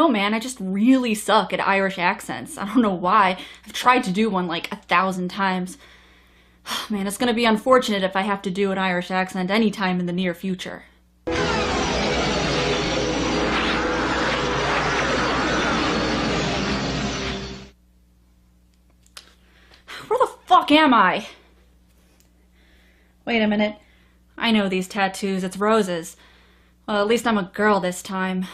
know, man, I just really suck at Irish accents. I don't know why. I've tried to do one like 1,000 times. Man, it's gonna be unfortunate if I have to do an Irish accent anytime in the near future. Where the fuck am I? Wait a minute. I know these tattoos. It's Rose's. Well, at least I'm a girl this time.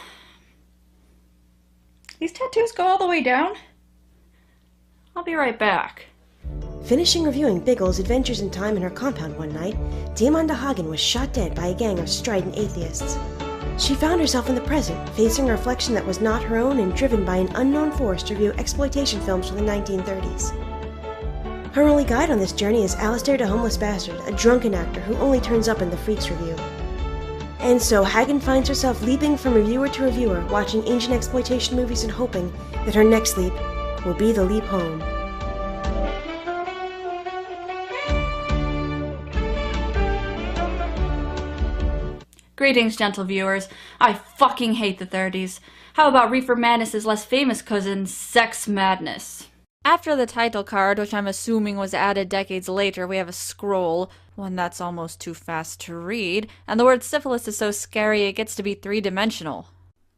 These tattoos go all the way down? I'll be right back. Finishing reviewing Biggles' Adventures in Time in her compound one night, Diamanda Hagen was shot dead by a gang of strident atheists. She found herself in the present, facing a reflection that was not her own and driven by an unknown force to review exploitation films from the 1930s. Her only guide on this journey is Alistair the Homeless Bastard, a drunken actor who only turns up in the Freaks review. And so Hagen finds herself leaping from reviewer to reviewer, watching ancient exploitation movies and hoping that her next leap will be the leap home. Greetings, gentle viewers. I fucking hate the 30s. How about Reefer Madness's less famous cousin, Sex Madness? After the title card, which I'm assuming was added decades later, we have a scroll, one that's almost too fast to read, and the word syphilis is so scary it gets to be three-dimensional.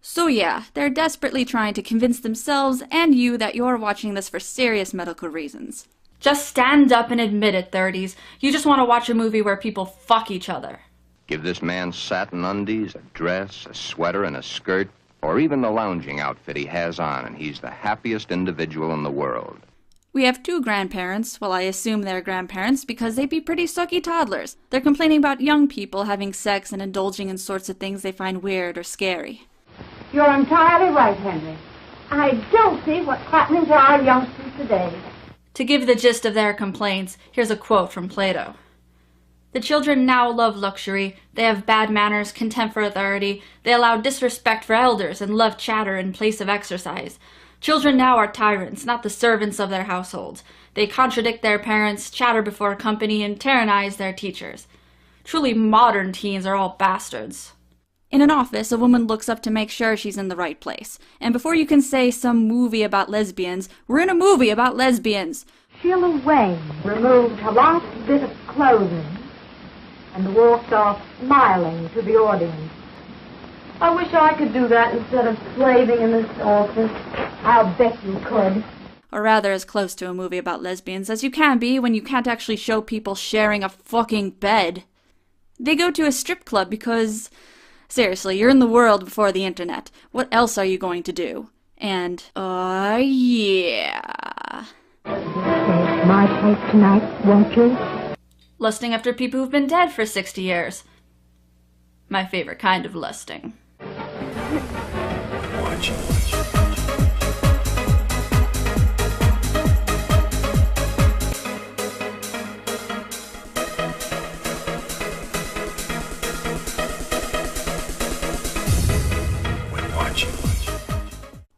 So yeah, they're desperately trying to convince themselves and you that you're watching this for serious medical reasons. Just stand up and admit it, 30s. You just want to watch a movie where people fuck each other. Give this man satin undies, a dress, a sweater, and a skirt, or even the lounging outfit he has on, and he's the happiest individual in the world. We have two grandparents, well, I assume they're grandparents because they'd be pretty sucky toddlers. They're complaining about young people having sex and indulging in sorts of things they find weird or scary. You're entirely right, Henry. I don't see what's happening to our youngsters today. To give the gist of their complaints, here's a quote from Plato. The children now love luxury, they have bad manners, contempt for authority, they allow disrespect for elders, and love chatter in place of exercise. Children now are tyrants, not the servants of their households. They contradict their parents, chatter before company, and tyrannize their teachers. Truly modern teens are all bastards. In an office, a woman looks up to make sure she's in the right place. And before you can say some movie about lesbians, we're in a movie about lesbians. Sheila Wayne removed her last bit of clothing and walked off smiling to the audience. I wish I could do that instead of slaving in this office. I'll bet you could. Or rather, as close to a movie about lesbians as you can be when you can't actually show people sharing a fucking bed. They go to a strip club because, seriously, you're in the world before the internet. What else are you going to do? And, yeah. Take my place tonight, won't you? Lusting after people who've been dead for 60 years. My favorite kind of lusting. Watch.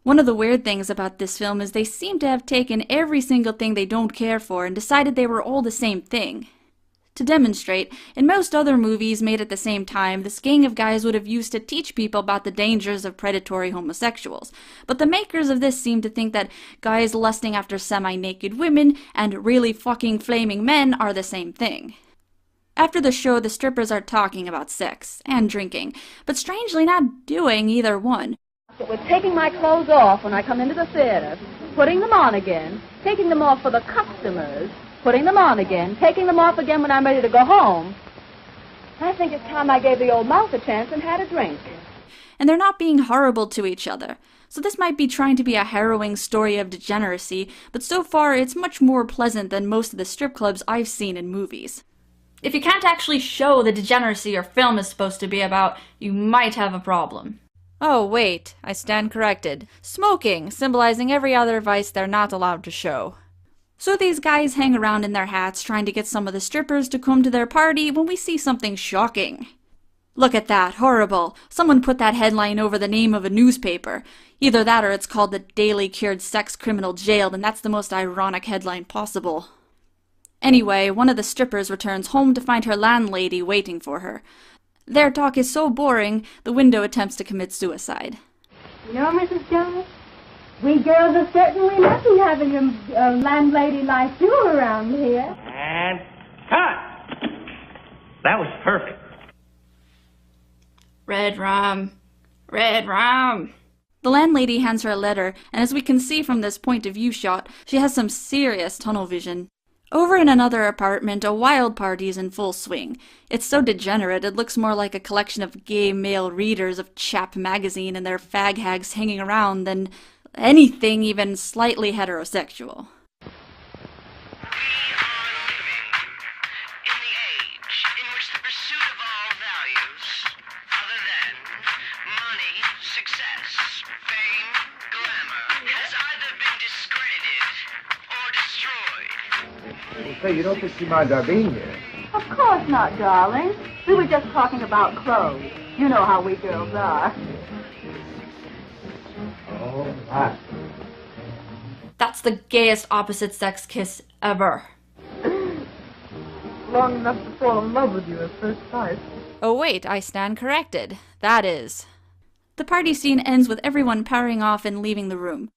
One of the weird things about this film is they seem to have taken every single thing they don't care for and decided they were all the same thing. To demonstrate, in most other movies made at the same time, this gang of guys would have used to teach people about the dangers of predatory homosexuals. But the makers of this seem to think that guys lusting after semi-naked women and really fucking flaming men are the same thing. After the show, the strippers are talking about sex and drinking, but strangely not doing either one. It was taking my clothes off when I come into the theater, putting them on again, taking them off for the customers, putting them on again, taking them off again when I'm ready to go home. I think it's time I gave the old mouth a chance and had a drink. And they're not being horrible to each other. So this might be trying to be a harrowing story of degeneracy, but so far it's much more pleasant than most of the strip clubs I've seen in movies. If you can't actually show the degeneracy your film is supposed to be about, you might have a problem. Oh, wait, I stand corrected. Smoking, symbolizing every other vice they're not allowed to show. So these guys hang around in their hats trying to get some of the strippers to come to their party when we see something shocking. Look at that, horrible. Someone put that headline over the name of a newspaper. Either that or it's called the Daily Cured Sex Criminal Jailed, and that's the most ironic headline possible. Anyway, one of the strippers returns home to find her landlady waiting for her. Their talk is so boring, the window attempts to commit suicide. You know, Mrs. Jones, we girls are certainly lucky having a landlady like you around here. And cut! That was perfect. Red rum. Red rum. The landlady hands her a letter, and as we can see from this point of view shot, she has some serious tunnel vision. Over in another apartment, a wild party is in full swing. It's so degenerate it looks more like a collection of gay male readers of Chap magazine and their fag hags hanging around than anything even slightly heterosexual. Say, you don't think she minds our being here? Of course not, darling. We were just talking about clothes. You know how we girls are. Oh, my. That's the gayest opposite-sex kiss ever. Long enough to fall in love with you at first sight. Oh wait, I stand corrected. That is. The party scene ends with everyone powering off and leaving the room.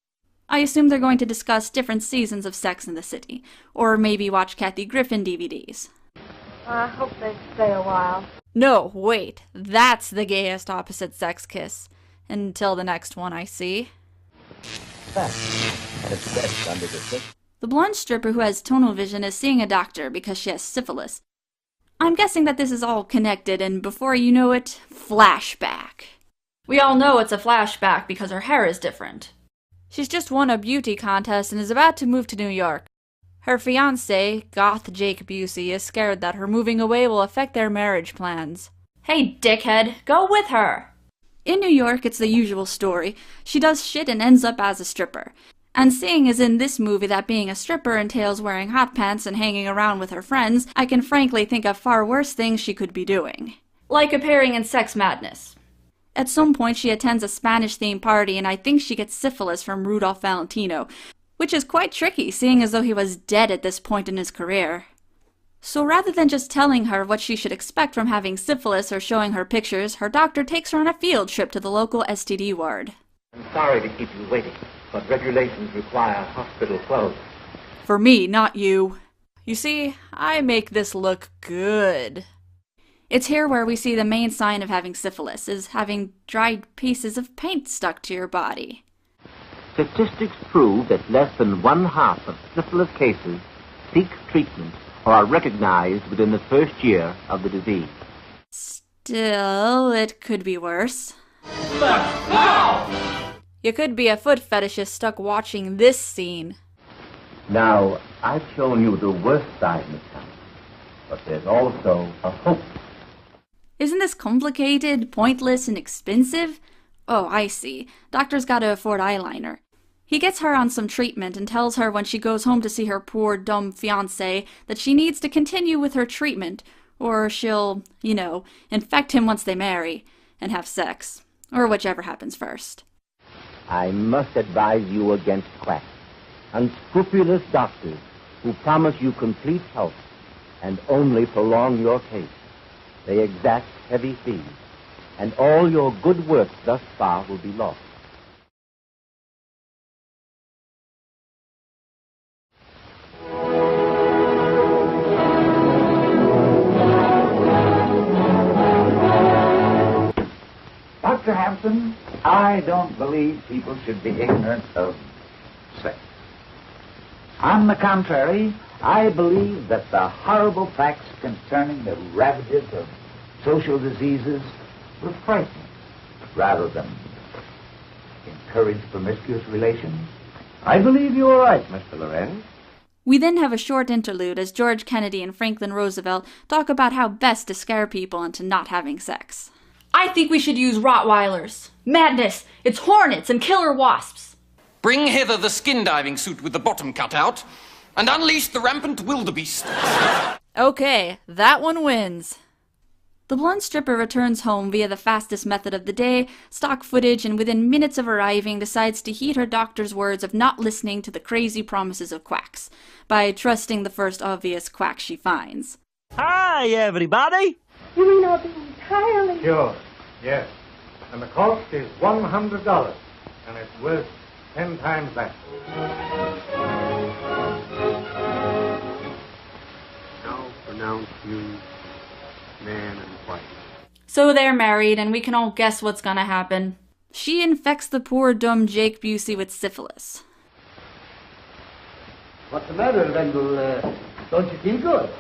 I assume they're going to discuss different seasons of Sex in the City, or maybe watch Kathy Griffin DVDs. I hope they stay a while. No, wait, that's the gayest opposite-sex kiss. Until the next one I see. The The blonde stripper who has tunnel vision is seeing a doctor because she has syphilis. I'm guessing that this is all connected, and before you know it, flashback. We all know it's a flashback because her hair is different. She's just won a beauty contest and is about to move to New York. Her fiancé, goth Jake Busey, is scared that her moving away will affect their marriage plans. Hey, dickhead, go with her! In New York, it's the usual story. She does shit and ends up as a stripper. And seeing as in this movie that being a stripper entails wearing hot pants and hanging around with her friends, I can frankly think of far worse things she could be doing. Like appearing in Sex Madness. At some point she attends a Spanish-themed party and I think she gets syphilis from Rudolph Valentino, which is quite tricky seeing as though he was dead at this point in his career. So rather than just telling her what she should expect from having syphilis or showing her pictures, her doctor takes her on a field trip to the local STD ward. I'm sorry to keep you waiting, but regulations require hospital clothes. For me, not you. You see, I make this look good. It's here where we see the main sign of having syphilis, is having dried pieces of paint stuck to your body. Statistics prove that less than 1/2 of syphilis cases seek treatment or are recognized within the first year of the disease. Still, it could be worse. You could be a foot fetishist stuck watching this scene. Now, I've shown you the worst side, Miss Thomas, but there's also a hope. Isn't this complicated, pointless, and expensive? Oh, I see. Doctor's gotta afford eyeliner. He gets her on some treatment and tells her when she goes home to see her poor, dumb fiancé that she needs to continue with her treatment, or she'll, infect him once they marry and have sex, or whichever happens first. I must advise you against quacks, unscrupulous doctors who promise you complete health and only prolong your case. They exact heavy fees, and all your good work thus far will be lost. Dr. Hampton, I don't believe people should be ignorant of sex. On the contrary, I believe that the horrible facts concerning the ravages of social diseases will frighten rather than encourage promiscuous relations. I believe you are right, Mr. Lorenz. We then have a short interlude as George Kennedy and Franklin Roosevelt talk about how best to scare people into not having sex. I think we should use Rottweilers. Madness! It's hornets and killer wasps! Bring hither the skin-diving suit with the bottom cut out, and unleash the rampant wildebeest. Okay, that one wins. The blonde stripper returns home via the fastest method of the day, stock footage, and within minutes of arriving decides to heed her doctor's words of not listening to the crazy promises of quacks, by trusting the first obvious quack she finds. Hi, everybody! You mean I'll be entirely... Sure, yes. And the cost is $100. And it's worth 10 times that. Now pronounce you man and wife. So they're married, and we can all guess what's gonna happen. She infects the poor dumb Jake Busey with syphilis. What's the matter, Wendell? Don't you feel good?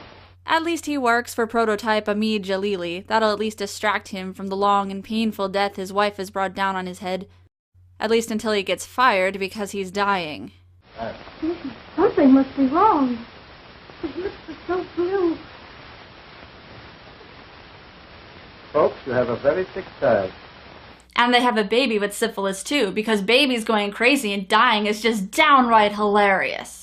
At least he works for prototype Amid Jalili. That'll at least distract him from the long and painful death his wife has brought down on his head. At least until he gets fired because he's dying. Something must be wrong. His lips are so blue. Folks, you have a very sick child. And they have a baby with syphilis too, because baby's going crazy and dying is just downright hilarious.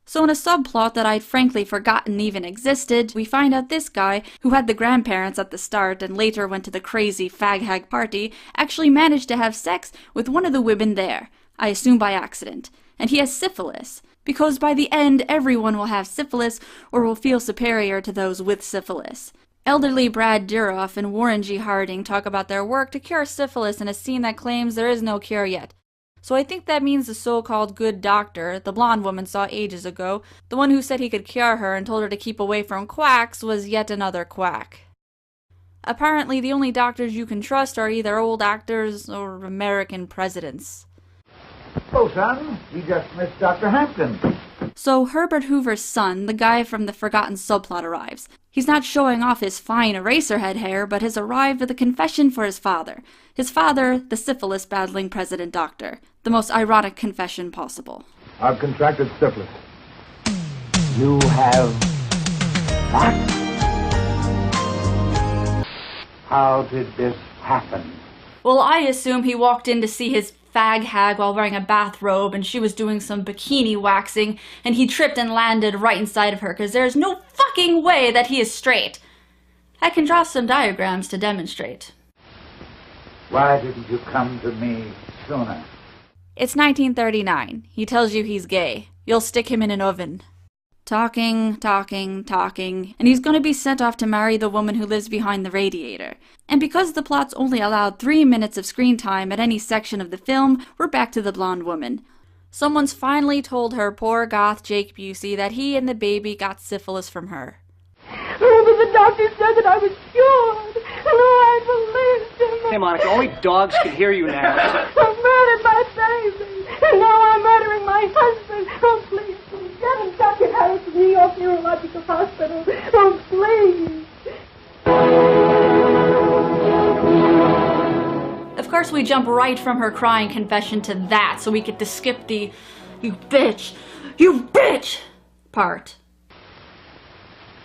So in a subplot that I'd frankly forgotten even existed, we find out this guy, who had the grandparents at the start and later went to the crazy fag-hag party, actually managed to have sex with one of the women there, I assume by accident. And he has syphilis, because by the end everyone will have syphilis or will feel superior to those with syphilis. Elderly Brad Dourif and Warren G. Harding talk about their work to cure syphilis in a scene that claims there is no cure yet. So I think that means the so-called good doctor, the blonde woman saw ages ago, the one who said he could cure her and told her to keep away from quacks, was yet another quack. Apparently the only doctors you can trust are either old actors or American presidents. Oh, son, you just missed Dr. Hampton. So Herbert Hoover's son, the guy from the forgotten subplot, arrives. He's not showing off his fine eraserhead hair, but has arrived with a confession for his father. His father, the syphilis-battling president doctor. The most ironic confession possible. I've contracted syphilis. You have what? How did this happen? Well, I assume he walked in to see his fag hag while wearing a bathrobe and she was doing some bikini waxing and he tripped and landed right inside of her because there's no fucking way that he is straight. I can draw some diagrams to demonstrate. Why didn't you come to me sooner? It's 1939. He tells you he's gay. You'll stick him in an oven. Talking, and he's gonna be sent off to marry the woman who lives behind the radiator. And because the plot's only allowed 3 minutes of screen time at any section of the film, we're back to the blonde woman. Someone's finally told her poor goth Jake Busey that he and the baby got syphilis from her. Oh, but the doctor said that I was cured. And I believed him. Hey, Monica, only dogs can hear you now. I murdered my baby. And now I'm murdering my husband. Oh, please, get him, Dr. Harris of New York Neurological Hospital. Oh, please. Of course, we jump right from her crying confession to that, so we get to skip the you bitch part.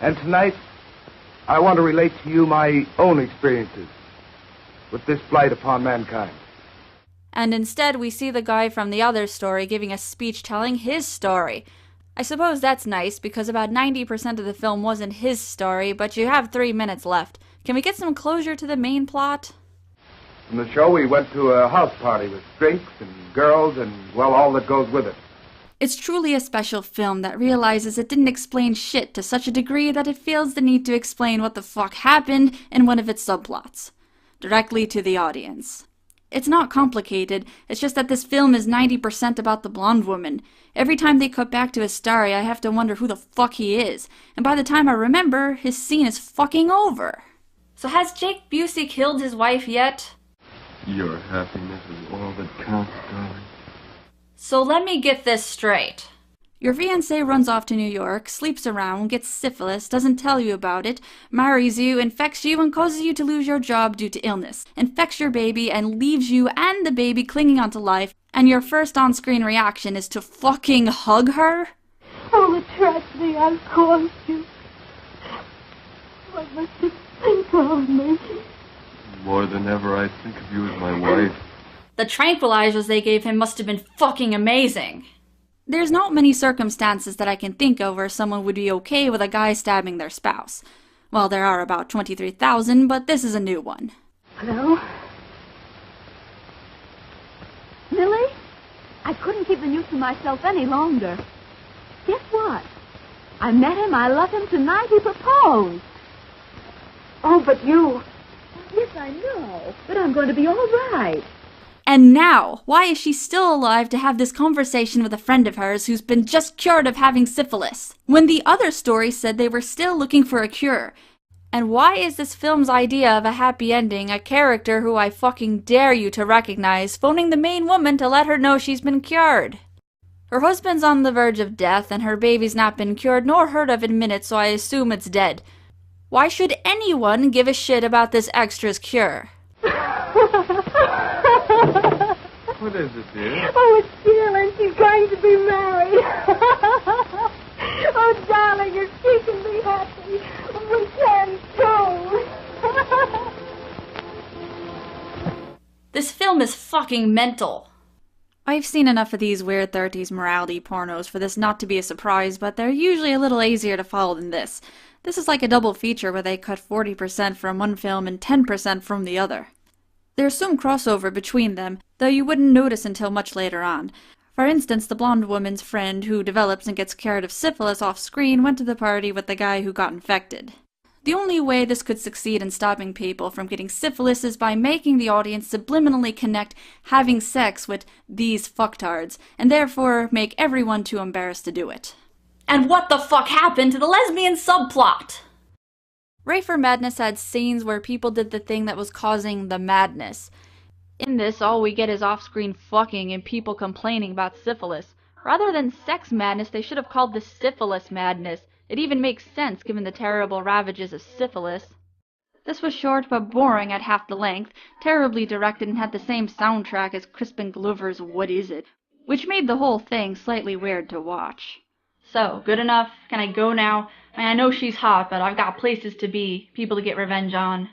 And tonight, I want to relate to you my own experiences with this blight upon mankind. And instead, we see the guy from the other story giving a speech telling his story. I suppose that's nice, because about 90% of the film wasn't his story, but you have 3 minutes left. Can we get some closure to the main plot? In the show, we went to a house party with drinks and girls and, well, all that goes with it. It's truly a special film that realizes it didn't explain shit to such a degree that it feels the need to explain what the fuck happened in one of its subplots. Directly to the audience. It's not complicated, it's just that this film is 90% about the blonde woman. Every time they cut back to his story, I have to wonder who the fuck he is. And by the time I remember, his scene is fucking over. So has Jake Busey killed his wife yet? Your happiness is all that counts, darling. So let me get this straight. Your fiancé runs off to New York, sleeps around, gets syphilis, doesn't tell you about it, marries you, infects you, and causes you to lose your job due to illness, infects your baby, and leaves you and the baby clinging onto life, and your first on-screen reaction is to fucking hug her? Oh, the tragedy I've caused you. What must you think of me? More than ever, I think of you as my wife. The tranquilizers they gave him must have been fucking amazing. There's not many circumstances that I can think of where someone would be okay with a guy stabbing their spouse. Well, there are about 23,000, but this is a new one. Hello? Millie? I couldn't keep the news to myself any longer. Guess what? I met him, I love him tonight, he proposed. Oh, but you... Yes, I know, but I'm going to be all right. And now, why is she still alive to have this conversation with a friend of hers who's been just cured of having syphilis, when the other story said they were still looking for a cure? And why is this film's idea of a happy ending a character who I fucking dare you to recognize phoning the main woman to let her know she's been cured? Her husband's on the verge of death, and her baby's not been cured nor heard of in minutes, so I assume it's dead. Why should anyone give a shit about this extra's cure? What is it, dear? Oh, it's Sheila. She's going to be married. Oh, darling, if she can be happy, we can too. This film is fucking mental. I've seen enough of these weird 30s morality pornos for this not to be a surprise, but they're usually a little easier to follow than this. This is like a double feature where they cut 40% from one film and 10% from the other. There's some crossover between them, though you wouldn't notice until much later on. For instance, the blonde woman's friend who develops and gets cured of syphilis off screen went to the party with the guy who got infected. The only way this could succeed in stopping people from getting syphilis is by making the audience subliminally connect having sex with these fucktards, and therefore make everyone too embarrassed to do it. And what the fuck happened to the lesbian subplot? Reefer Madness had scenes where people did the thing that was causing the madness. In this, all we get is off-screen fucking and people complaining about syphilis. Rather than sex madness, they should have called this syphilis madness. It even makes sense given the terrible ravages of syphilis. This was short but boring at half the length, terribly directed and had the same soundtrack as Crispin Glover's What Is It, which made the whole thing slightly weird to watch. So, good enough? Can I go now? I know she's hot, but I've got places to be, people to get revenge on.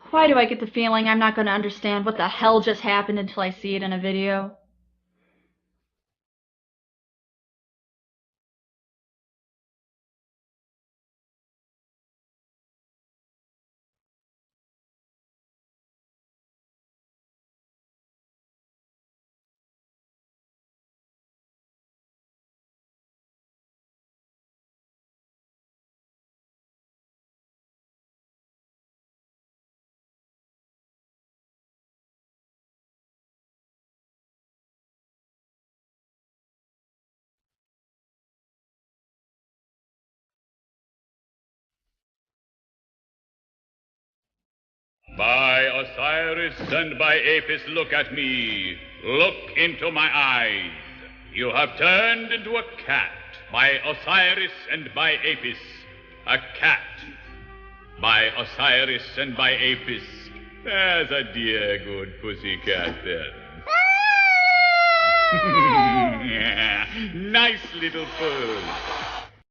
Why do I get the feeling I'm not going to understand what the hell just happened until I see it in a video? By Osiris and by Apis, look at me. Look into my eyes. You have turned into a cat. By Osiris and by Apis, a cat. By Osiris and by Apis, there's a dear good pussycat then. Nice little purr.